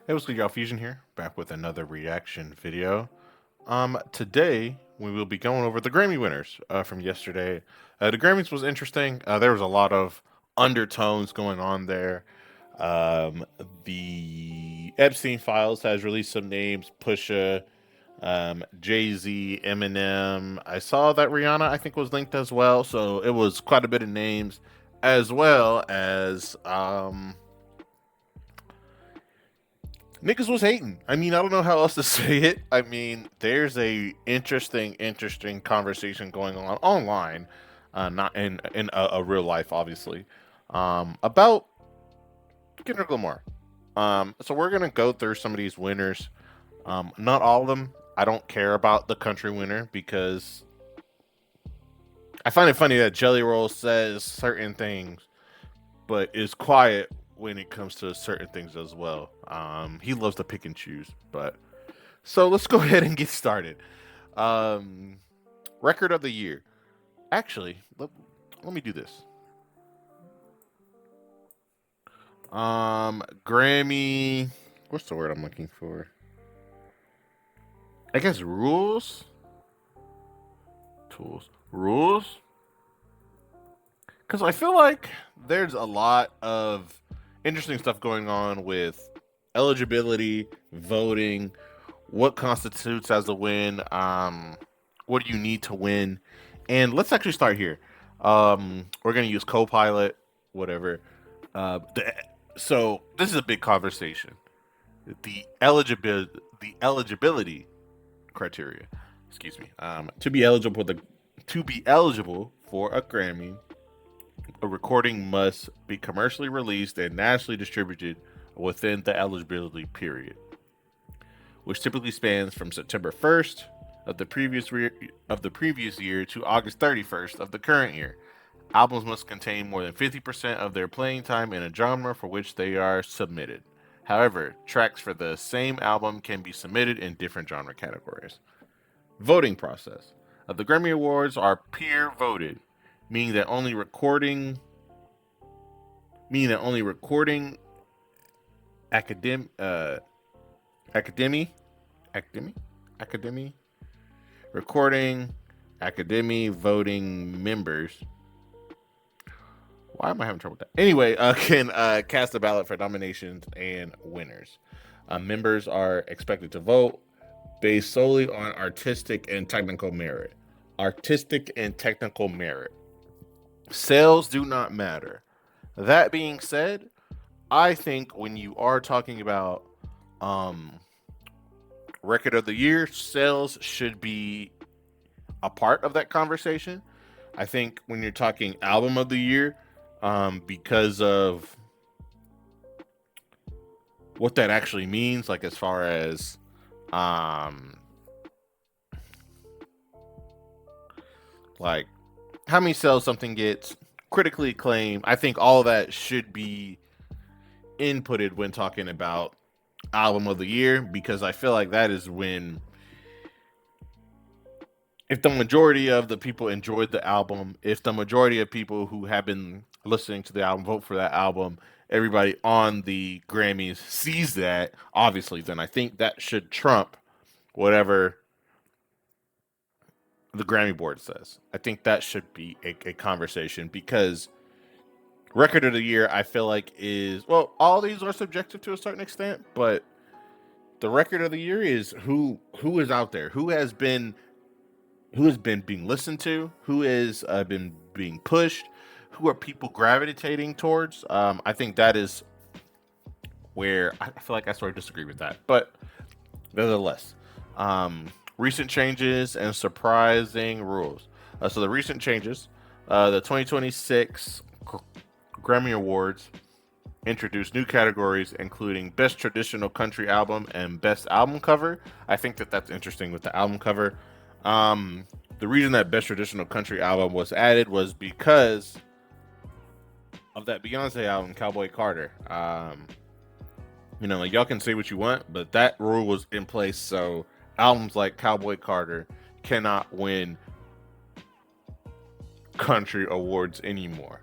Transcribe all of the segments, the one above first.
Hey, what's good, y'all? Fusion here, back with another reaction video. Today we will be going over the Grammy winners from yesterday. The Grammys was interesting. There was a lot of undertones going on there. Um, the Epstein Files has released some names: Pusha, Jay Z, Eminem. I saw that Rihanna, I think, was linked as well. So it was quite a bit of names, as well as niggas was hating. I mean, I don't know how else to say it. I mean, there's interesting conversation going on online, not in a real life, obviously, about Kendrick Lamar. So we're gonna go through some of these winners. Not all of them. I don't care about the country winner because I find it funny that Jelly Roll says certain things but is quiet when it comes to certain things as well. He loves to pick and choose. But so let's go ahead and get started. Um, Record of the year. Actually, let me do this. Grammy. What's the word I'm looking for? I guess rules. Tools. Rules. Because I feel like there's a lot of interesting stuff going on with eligibility, voting, what constitutes as a win, what do you need to win, and let's actually start here. We're gonna use Copilot, whatever. So this is a big conversation. The eligibility criteria. Excuse me. To be eligible for a Grammy, a recording must be commercially released and nationally distributed within the eligibility period, which typically spans from September 1st of the previous year to August 31st of the current year. Albums must contain more than 50% of their playing time in a genre for which they are submitted. However, tracks for the same album can be submitted in different genre categories. Voting process. The Grammy Awards are peer voted, meaning that only recording meaning that only recording academ academy academy academy recording academy voting members. Why am I having trouble with that? Anyway, can cast a ballot for nominations and winners. Members are expected to vote based solely on artistic and technical merit. Artistic and technical merit. Sales do not matter. That being said, I think when you are talking about um, record of the year, sales should be a part of that conversation. I think when you're talking album of the year, because of what that actually means, like as far as um, like how many sales something gets, critically acclaimed, I think all of that should be inputted when talking about album of the year because I feel like that is when if the majority of the people enjoyed the album, if the majority of people who have been listening to the album vote for that album, everybody on the Grammys sees that, obviously, then I think that should trump whatever the Grammy board says. I think that should be a conversation because record of the year, I feel like is well, all these are subjective to a certain extent, but the record of the year is who is out there, who has been being listened to, who has been being pushed, who are people gravitating towards. I think that is where I feel like I sort of disagree with that, but nevertheless, recent changes and surprising rules. So the recent changes, the 2026 Grammy Awards introduced new categories, including Best Traditional Country Album and Best Album Cover. I think that that's interesting with the album cover. The reason that Best Traditional Country Album was added was because of that Beyonce album, Cowboy Carter. Like y'all can say what you want, but that rule was in place, so albums like Cowboy Carter cannot win country awards anymore.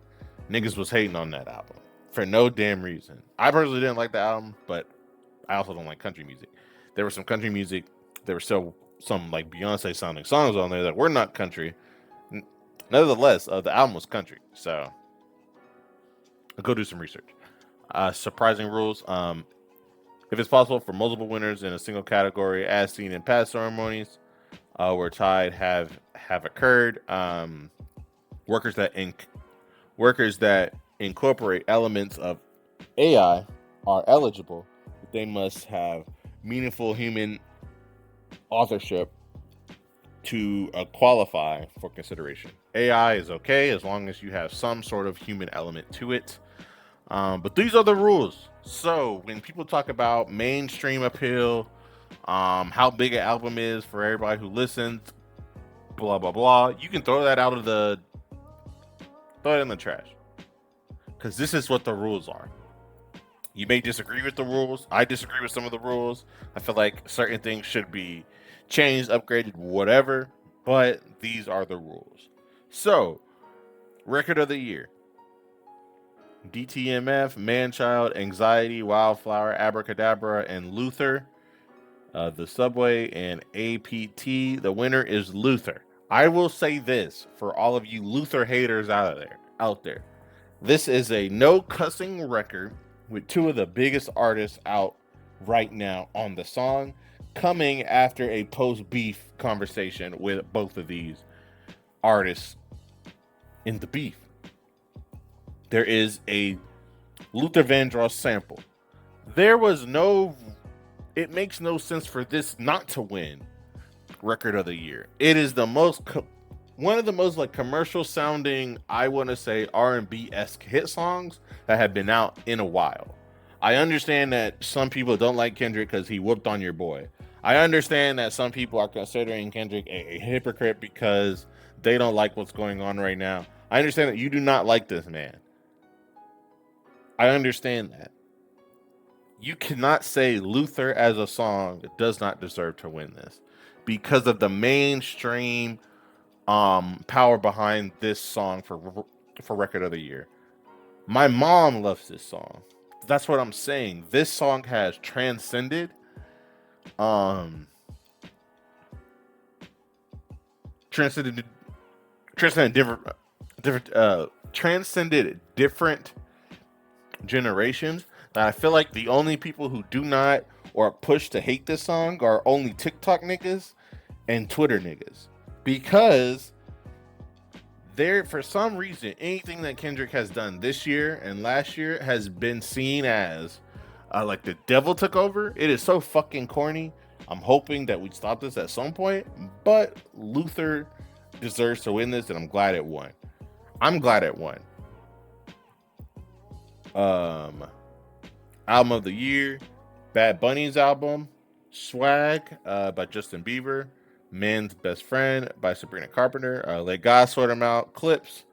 Niggas was hating on that album for no damn reason. I personally didn't like the album, but I also don't like country music. There was some country music. There were still some like Beyonce sounding songs on there that were not country. Nevertheless, the album was country. So I'll go do some research. Surprising rules. If it's possible for multiple winners in a single category, as seen in past ceremonies, where tied have occurred. Workers that workers that incorporate elements of AI are eligible, but they must have meaningful human authorship to qualify for consideration. AI is okay as long as you have some sort of human element to it. But these are the rules. So when people talk about mainstream appeal, how big an album is for everybody who listens, blah blah blah, you can throw it in the trash, because this is what the rules are. You may disagree with the rules. I disagree with some of the rules. I feel like certain things should be changed, upgraded, whatever, but these are the rules. So, record of the year: DTMF, Manchild, Anxiety, Wildflower, Abracadabra, and Luther. The Subway and APT. The winner is Luther. I will say this for all of you Luther haters out there. This is a no cussing record with two of the biggest artists out right now on the song, coming after a post beef conversation with both of these artists in the beef. There is a Luther Vandross sample. It makes no sense for this not to win record of the year. It is one of the most like commercial sounding, I want to say R&B-esque hit songs that have been out in a while. I understand that some people don't like Kendrick because he whooped on your boy. I understand that some people are considering Kendrick a hypocrite because they don't like what's going on right now. I understand that you do not like this man. I understand that. You cannot say Luther as a song does not deserve to win this because of the mainstream power behind this song for record of the year. My mom loves this song. That's what I'm saying. This song has transcended transcended different generations. That I feel like the only people who do not or push to hate this song are only TikTok niggas and Twitter niggas, because for some reason, anything that Kendrick has done this year and last year has been seen as like the devil took over. It is so fucking corny. I'm hoping that we stop this at some point, but Luther deserves to win this, and I'm glad it won. Album of the year: Bad Bunny's album, Swag by Justin Bieber, Man's Best Friend by Sabrina Carpenter, Let God Sort 'Em Out, Clips,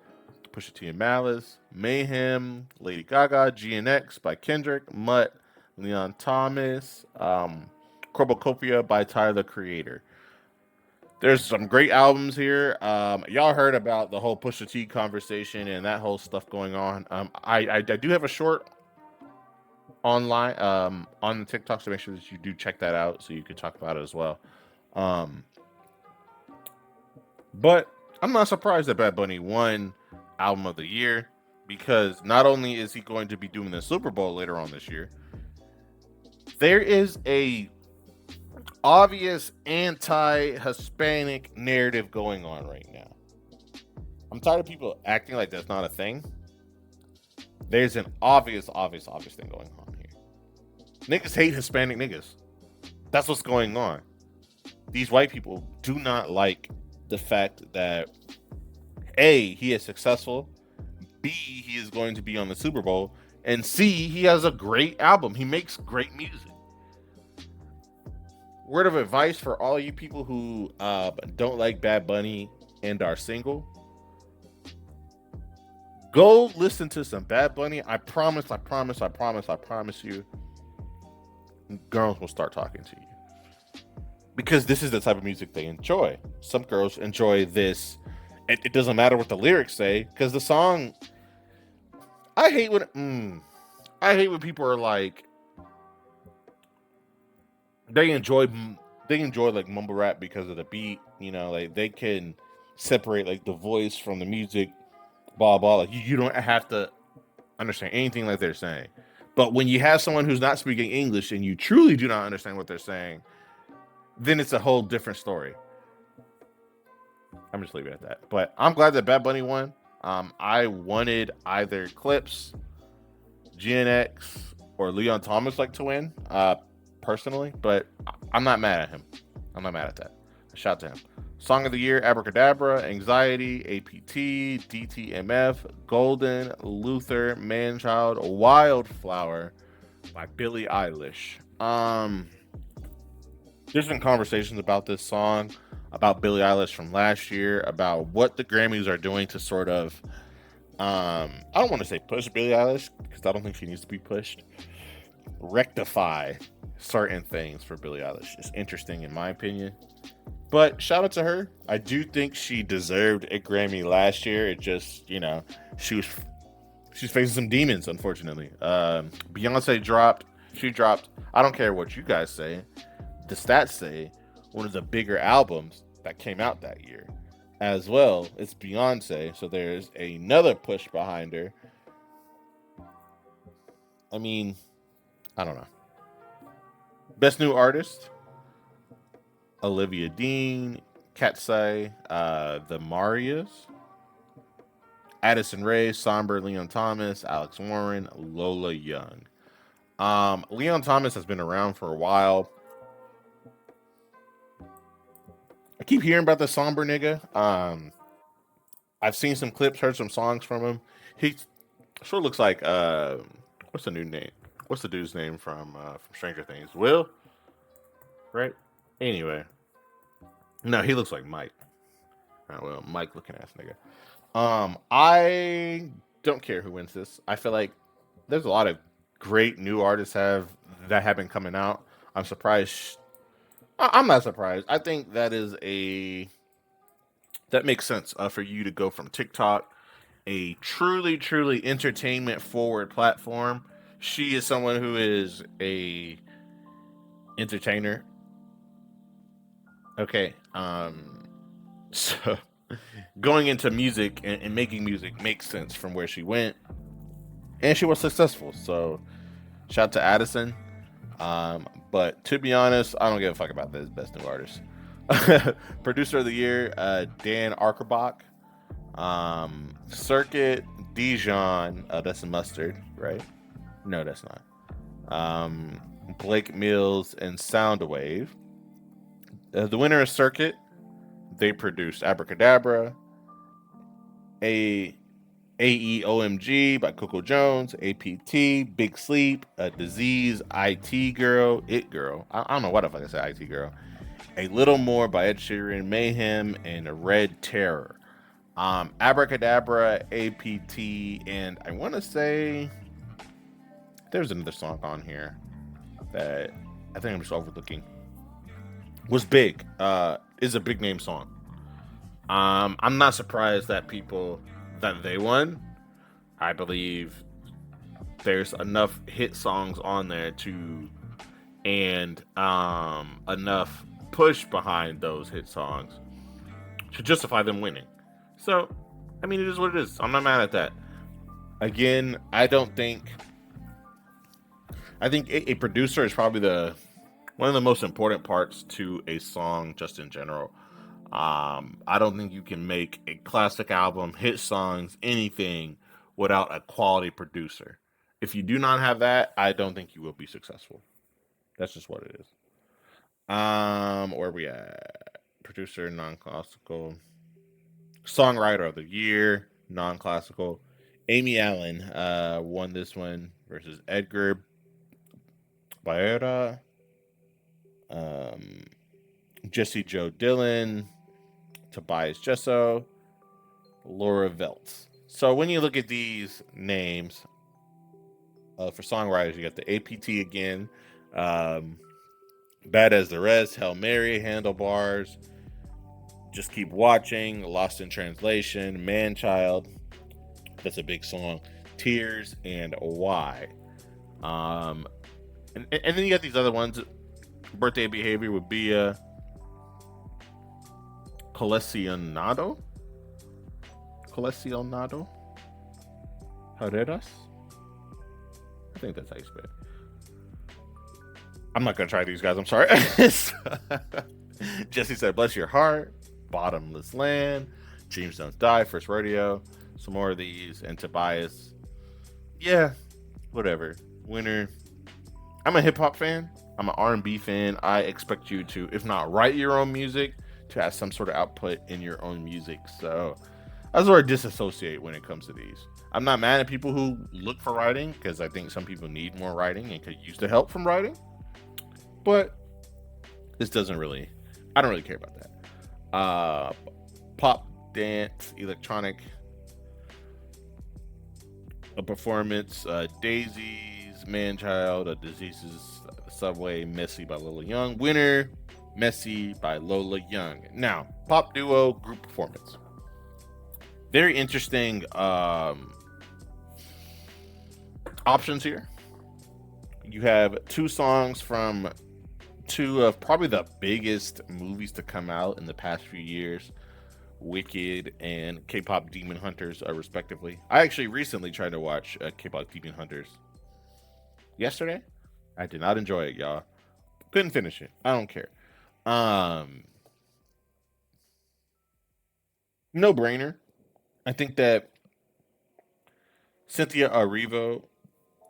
Pusha T and Malice, Mayhem, Lady Gaga, GNX by Kendrick, Mutt, Leon Thomas, Cornucopia by Tyler the Creator. There's some great albums here. Y'all heard about the whole Pusha T conversation and that whole stuff going on. I do have a short online on the TikTok, so make sure that you do check that out so you can talk about it as well. But I'm not surprised that Bad Bunny won Album of the Year, because not only is he going to be doing the Super Bowl later on this year, there is a obvious anti-Hispanic narrative going on right now. I'm tired of people acting like that's not a thing. There's an obvious thing going on here. Niggas hate Hispanic niggas. That's what's going on. These white people do not like the fact that A, he is successful, B, he is going to be on the Super Bowl, and C, he has a great album. He makes great music. Word of advice for all you people who don't like Bad Bunny and are single: go listen to some Bad Bunny. I promise you, girls will start talking to you, because this is the type of music they enjoy. Some girls enjoy this. It doesn't matter what the lyrics say, because the song. I hate when people are like, they enjoy they enjoy like mumble rap because of the beat. You know, like they can separate like the voice from the music. Blah blah. Like you don't have to understand anything like they're saying. But when you have someone who's not speaking English and you truly do not understand what they're saying, then it's a whole different story. I'm just leaving it at that. But I'm glad that Bad Bunny won. I wanted either Clips, GNX, or Leon Thomas like to win, personally, but I'm not mad at him. I'm not mad at that. Shout out to him. Song of the Year: Abracadabra, Anxiety, APT, DTMF, Golden, Luther, Manchild, Wildflower by Billie Eilish. There's been conversations about this song, about Billie Eilish from last year, about what the Grammys are doing to sort of, I don't want to say push Billie Eilish because I don't think she needs to be pushed. Rectify certain things for Billie Eilish. It's interesting in my opinion. But shout out to her. I do think she deserved a Grammy last year. It just, she was she's facing some demons, unfortunately. Beyonce dropped. She dropped. I don't care what you guys say. The stats say one of the bigger albums that came out that year. As well, it's Beyonce, so there's another push behind her. I mean, I don't know. Best new artist: Olivia Dean, Katsai, the Marias, Addison Rae, Somber, Leon Thomas, Alex Warren, Lola Young. Leon Thomas has been around for a while. I keep hearing about the Somber nigga. I've seen some clips, heard some songs from him. He sure looks like what's the new name? What's the dude's name from Stranger Things? Will, right? Anyway, no, he looks like Mike. Well, Mike looking ass nigga. I don't care who wins this. I feel like there's a lot of great new artists have been coming out. I'm surprised. I'm not surprised. I think that makes sense for you to go from TikTok, a truly entertainment forward platform. She is someone who is a entertainer. Okay. So going into music and making music makes sense from where she went, and she was successful. So shout out to Addison. But to be honest, I don't give a fuck about this best new artist. Producer of the year, Dan Arkerbach. Circuit, Dijon. That's a mustard, right? No, that's not. Blake Mills and Soundwave. The winner is Circuit. They produced Abracadabra, A AEOMG by Coco Jones, APT, Big Sleep, A Disease, IT Girl, It Girl. I don't know what the fuck I said, IT Girl. A Little More by Ed Sheeran, Mayhem, and Red Terror. Abracadabra, APT, and I want to say there's another song on here that I think I'm just overlooking. Was big. Is a big name song. I'm not surprised that they won. I believe there's enough hit songs on there and enough push behind those hit songs to justify them winning. So, I mean, it is what it is. I'm not mad at that. Again, I think a producer is probably one of the most important parts to a song just in general. I don't think you can make a classic album, hit songs, anything without a quality producer. If you do not have that, I don't think you will be successful. That's just what it is. Where we at? Producer, non-classical. Songwriter of the year, non-classical. Amy Allen won this one versus Edgar Baera, Jesse Joe Dillon, Tobias Jesso, Laura Veltz. So when you look at these names for songwriters, you got the APT again, Bad as the Rest, Hail Mary, Handlebars, Just Keep Watching, Lost in Translation, Manchild. That's a big song. Tears and Why. And then you got these other ones. Birthday Behavior would be Colecionado. Colecionado Herreras. I think that's how you spell it. I'm not gonna try these guys. I'm sorry. Jesse said, "Bless your heart." Bottomless Land. Dreams Don't Die. First Rodeo. Some more of these. And Tobias. Yeah, whatever. Winner. I'm a hip hop fan. I'm an R&B fan. I expect you to, if not write your own music, to have some sort of output in your own music. So I sort of disassociate when it comes to these. I'm not mad at people who look for writing because I think some people need more writing and could use the help from writing. But this doesn't really, I don't really care about that. Pop, dance, electronic, a performance, Daisies, Manchild, Diseases, Subway, Messy by Lola Young. Winner, Messy by Lola Young. Now, pop duo group performance. Very interesting options here. You have two songs from two of probably the biggest movies to come out in the past few years, Wicked and K-pop Demon Hunters, respectively. I actually recently tried to watch K-pop Demon Hunters yesterday. I did not enjoy it, y'all. Couldn't finish it. I don't care. No brainer. I think that Cynthia Erivo,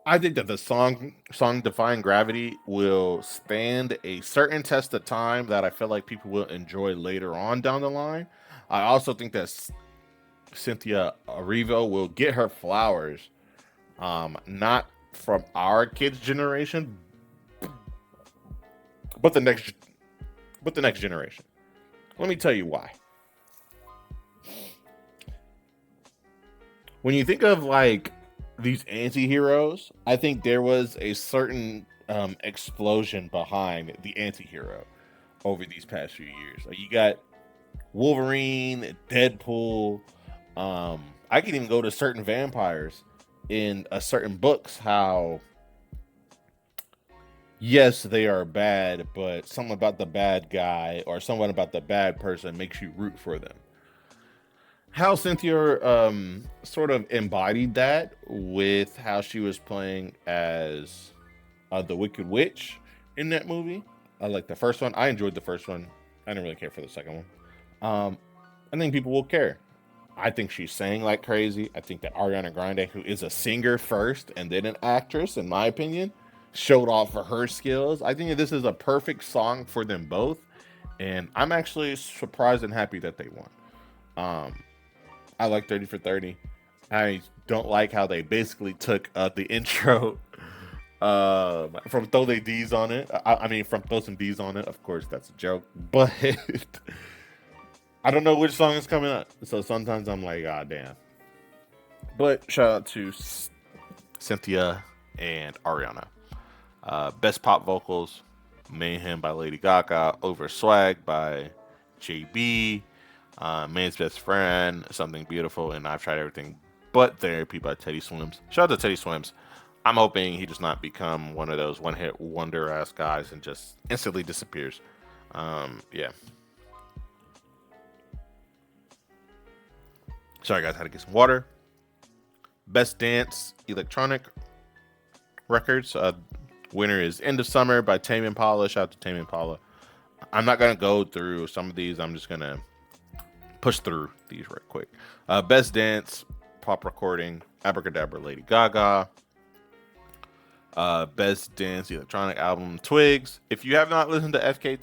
I think that the song Defying Gravity will stand a certain test of time that I feel like people will enjoy later on down the line. I also think that Cynthia Erivo will get her flowers, not from our kids' generation, but the next generation. Let me tell you why. When you think of like these anti-heroes, I think there was a certain explosion behind the anti-hero over these past few years. Like you got Wolverine, Deadpool. I can even go to certain vampires in certain books. How yes, they are bad, but something about the bad guy or someone about the bad person makes you root for them. How Cynthia sort of embodied that with how she was playing as the Wicked Witch in that movie. I like the first one. I enjoyed the first one. I didn't really care for the second one. I think people will care. I think she's sang like crazy. I think that Ariana Grande, who is a singer first and then an actress, in my opinion, showed off for her skills. I think that this is a perfect song for them both. And I'm actually surprised and happy that they won. I like 30 for 30. I don't like how they basically took the intro from Throw They D's on it. I mean, from Throw Some D's on it. Of course, that's a joke. But I don't know which song is coming up. So sometimes I'm like, ah, damn. But shout out to Cynthia and Ariana. Best pop vocals, Mayhem by Lady Gaga, Over Swag by JB, Man's Best Friend, Something Beautiful, and I've Tried Everything But Therapy by Teddy Swims. Shout out to Teddy Swims. I'm hoping he does not become one of those one-hit wonder-ass guys and just instantly disappears. Yeah. Sorry, guys, I had to get some water. Best Dance Electronic Records. Winner is End of Summer by Tame Impala. Shout out to Tame Impala. I'm not going to go through some of these. I'm just going to push through these right quick. Best Dance Pop Recording, Abracadabra Lady Gaga. Best Dance Electronic Album, Twigs. If you have not listened to FKA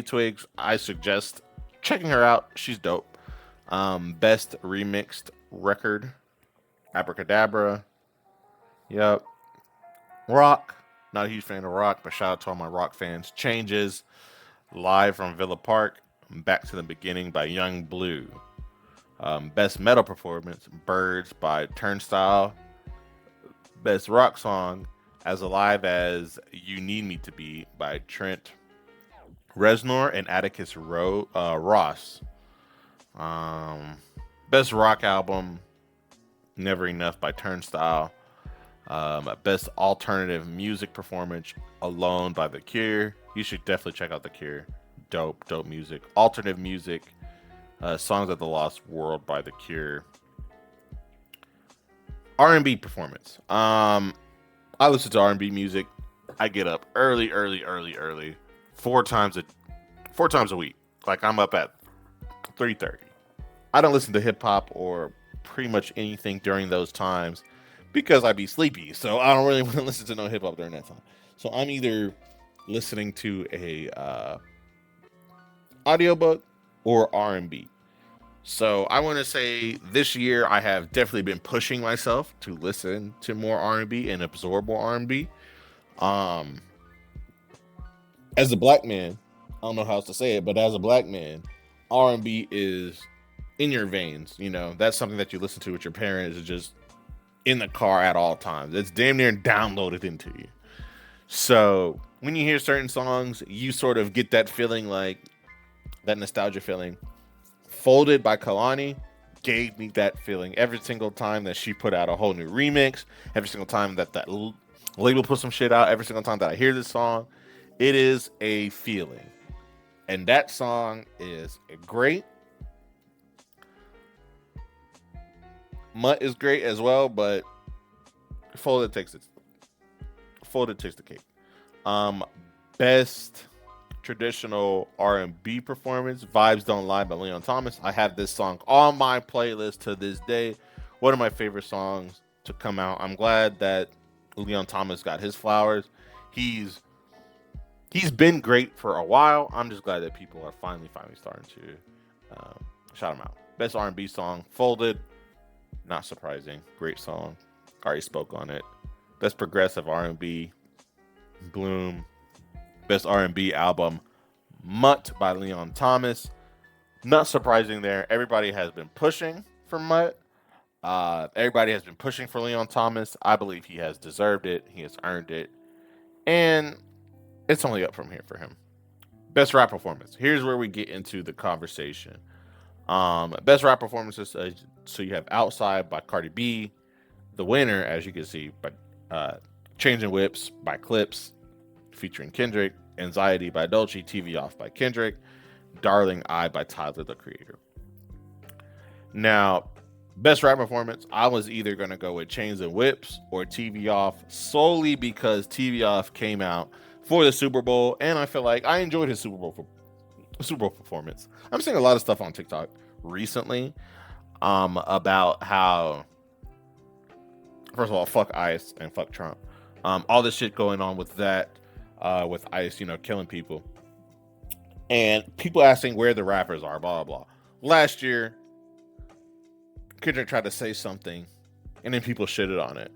Twigs, I suggest checking her out. She's dope. Best Remixed Record, Abracadabra. Yep. Rock. Not a huge fan of rock, but shout out to all my rock fans. Changes. Live from Villa Park. Back to the Beginning by Young Blue. Best Metal Performance, Birds by Turnstile. Best Rock Song, As Alive as You Need Me to Be by Trent Reznor and Atticus Ross. Best Rock Album, Never Enough by Turnstile. Best alternative music performance, Alone by The Cure. You should definitely check out The Cure. Dope music. Alternative music, Songs of the Lost World by The Cure. R&B performance. I listen to R&B music. I get up early, four times a week. Like I'm up at 3:30. I don't listen to hip hop or pretty much anything during those times because I be sleepy. So I don't really want to listen to no hip hop during that time. So I'm either listening to a audiobook or R&B. So I want to say this year I have definitely been pushing myself to listen to more R&B and absorb more R&B. Um, as a black man, I don't know how else to say it, but as a black man, R&B is in your veins. You know, that's something that you listen to with your parents. Is just in the car at all times. It's damn near downloaded into you. So when you hear certain songs, you sort of get that feeling, like that nostalgia feeling. Folded by Kalani gave me that feeling every single time that she put out a whole new remix. Every single time that label put some shit out. Every single time that I hear this song, it is a feeling. And that song is great. Mutt is great as well, but Folded takes the cake. Um, Best traditional R&B performance, Vibes Don't Lie by Leon Thomas. I have this song on my playlist to this day. One of my favorite songs to come out. I'm glad that Leon Thomas got his flowers. He's been great for a while. I'm just glad that people are finally starting to shout him out. Best R&B song, Folded. Not surprising. Great song. Already spoke on it. Best progressive R&B, Bloom. Best R&B album, Mutt by Leon Thomas. Not surprising there. Everybody has been pushing for Mutt. Everybody has been pushing for Leon Thomas. I believe he has deserved it. He has earned it. And it's only up from here for him. Best rap performance. Here's where we get into the conversation. Best rap performances. So you have Outside by Cardi B. The Winner, as you can see, by Changing Whips by Clips featuring Kendrick. Anxiety by Dolce. TV Off by Kendrick. Darling I by Tyler, the Creator. Now, best rap performance, I was either going to go with Chains and Whips or TV Off, solely because TV Off came out for the Super Bowl, and I feel like I enjoyed his Super Bowl performance. I'm seeing a lot of stuff on TikTok recently about how, first of all, fuck ICE and fuck Trump. All this shit going on with that, with ICE, killing people. And people asking where the rappers are, blah, blah, blah. Last year, Kendrick tried to say something, and then people shitted on it.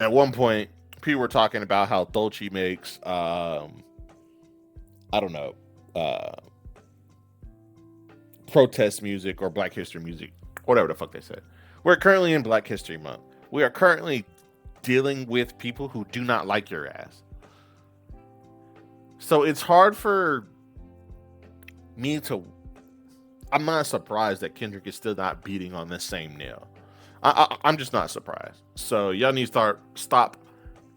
At one point, people were talking about how Dolce makes, protest music or Black History music, whatever the fuck they said. We're currently in Black History Month. We are currently dealing with people who do not like your ass. So it's hard for me to... I'm not surprised that Kendrick is still not beating on this same nail. I'm just not surprised. So y'all need to stop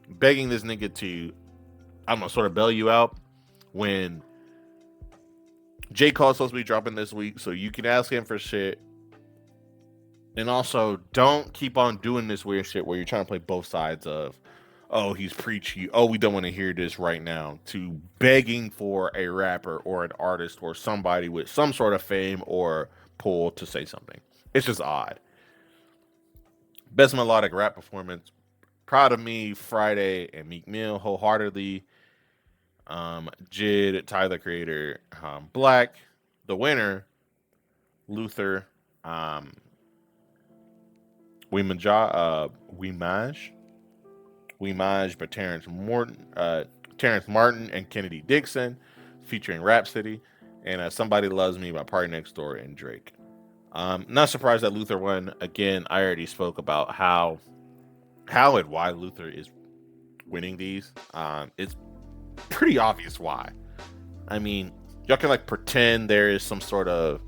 begging this nigga to, I don't know, sort of bail you out when J. Cole's supposed to be dropping this week, so you can ask him for shit. And also, don't keep on doing this weird shit where you're trying to play both sides of, oh, he's preachy, oh, we don't want to hear this right now, to begging for a rapper or an artist or somebody with some sort of fame or pull to say something. It's just odd. Best melodic rap performance, Proud of Me, Friday, and Meek Mill, Wholeheartedly. Jid, Tyler, Creator, Black. The Winner, Luther, We Maj by Terrence Martin and Kennedy Dixon, featuring Rhapsody, and Somebody Loves Me by Party Next Door and Drake. Not surprised that Luther won. Again, I already spoke about how and why Luther is winning these. It's pretty obvious why. I mean, y'all can pretend there is some sort of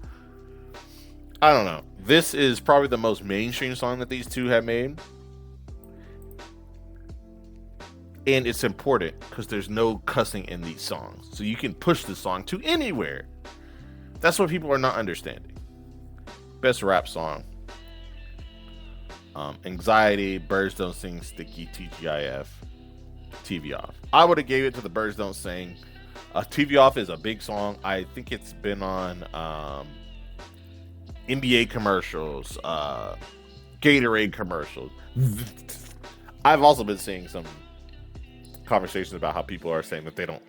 I don't know. This is probably the most mainstream song that these two have made. And it's important because there's no cussing in these songs. So you can push the song to anywhere. That's what people are not understanding. Best rap song. Anxiety, Birds Don't Sing, Sticky, TGIF, TV Off. I would have gave it to the Birds Don't Sing. TV Off is a big song. I think it's been on NBA commercials, Gatorade commercials. I've also been seeing some conversations about how people are saying that they don't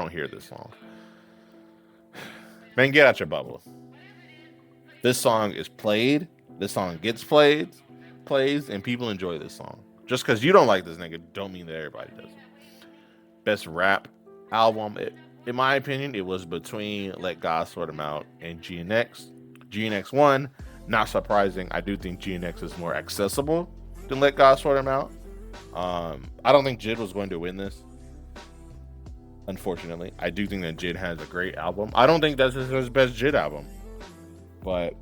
hear this song. Man, get out your bubble. This song is played. This song gets plays, and people enjoy this song. Just because you don't like this nigga, don't mean that everybody does. Best rap album, in my opinion, it was between Let God Sort Him Out and GNX. GNX won. Not surprising. I do think GNX is more accessible than Let God Sort Him Out. I don't think Jid was going to win this. Unfortunately, I do think that Jid has a great album. I don't think that's his best Jid album, but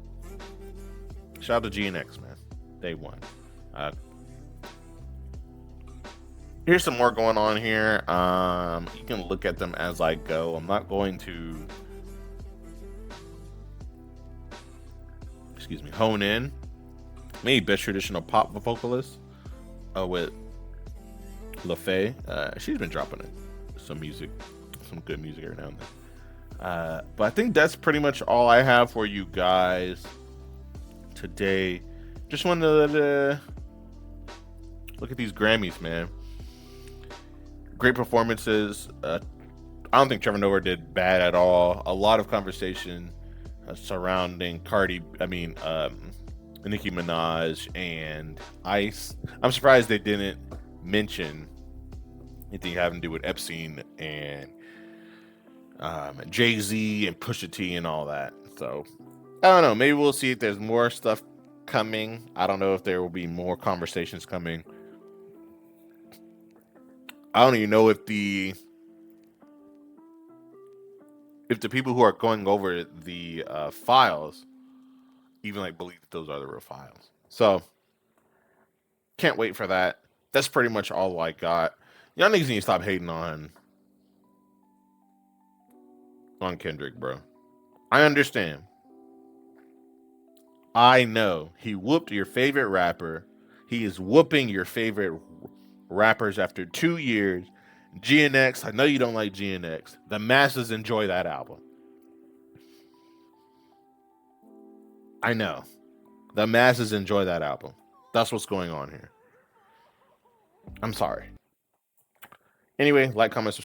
shout out to GNX, man. They won. Here's some more going on here. You can look at them as I go. I'm not going to, hone in. Maybe best traditional pop vocalist with LaFay. She's been dropping some good music every now and then. But I think that's pretty much all I have for you guys today. Just wanted to look at these Grammys, man. Great performances. I don't think Trevor Noah did bad at all. A lot of conversation surrounding Nicki Minaj and Ice. I'm surprised they didn't mention anything having to do with Epstein and Jay-Z and Pusha T and all that. So I don't know. Maybe we'll see if there's more stuff coming. I don't know if there will be more conversations coming. I don't even know if the people who are going over the files even believe that those are the real files. So can't wait for that. That's pretty much all I got. Y'all niggas need to stop hating on Kendrick, bro. I understand. I know he whooped your favorite rapper. He is whooping your favorite rappers after 2 years. GNX, I know you don't like GNX. The masses enjoy that album. I know. The masses enjoy that album. That's what's going on here. I'm sorry. Anyway, like, comment, subscribe.